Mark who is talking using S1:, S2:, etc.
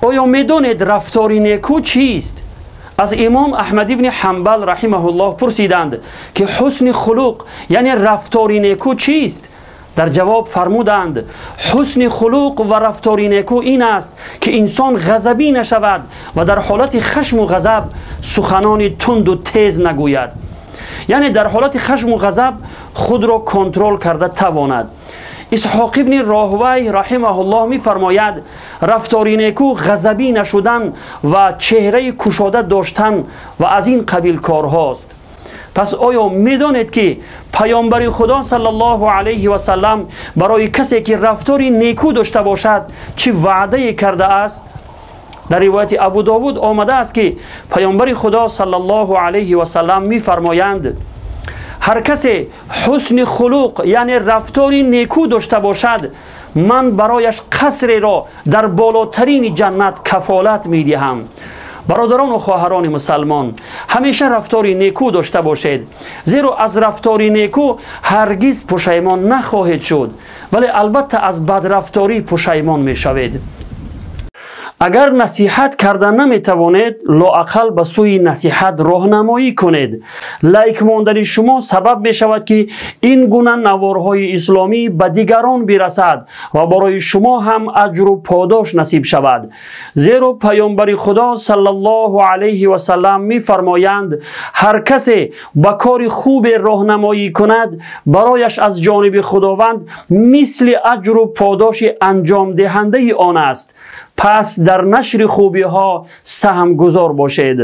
S1: آیا میدانید رفتار نیکو چیست؟ از امام احمد ابن حنبل رحمه الله پرسیدند که حسن خلق یعنی رفتار نیکو چیست؟ در جواب فرمودند حسن خلق و رفتار نیکو این است که انسان غضبی نشود و در حالت خشم و غضب سخنان تند و تیز نگوید. یعنی در حالت خشم و غضب خود را کنترل کرده تواند. اسحاق ابن راهوی رحمه الله می فرماید رفتار نیکو غضبی نشدن و چهره کشاده داشتن و از این قبیل کارهاست. پس آیا میدانید که پیامبر خدا صلی الله علیه و سلم برای کسی که رفتار نیکو داشته باشد چه وعده کرده است؟ در روایت ابو داود آمده است که پیامبر خدا صلی الله علیه و سلم می فرمایند هر کسی حسن خلق یعنی رفتار نیکو داشته باشد من برایش قصری را در بالاترین جنت کفالت می دهم. برادران و خواهران مسلمان، همیشه رفتار نیکو داشته باشید، زیرا از رفتار نیکو هرگز پشیمان نخواهید شد، ولی البته از بدرفتاری پشیمان می شوید. اگر نصیحت کردن نمی توانید لااقل به سوی نصیحت راهنمایی کنید. لایک ماندن شما سبب می شود که این گونه نوارهای اسلامی به دیگران برسد و برای شما هم اجر و پاداش نصیب شود. زیرا پیامبر خدا صلی الله علیه و سلم می فرمایند هر کسی به کار خوب راهنمایی کند برایش از جانب خداوند مثل اجر و پاداش انجام دهنده آن است. پس در نشر خوبی ها سهم گذار باشید.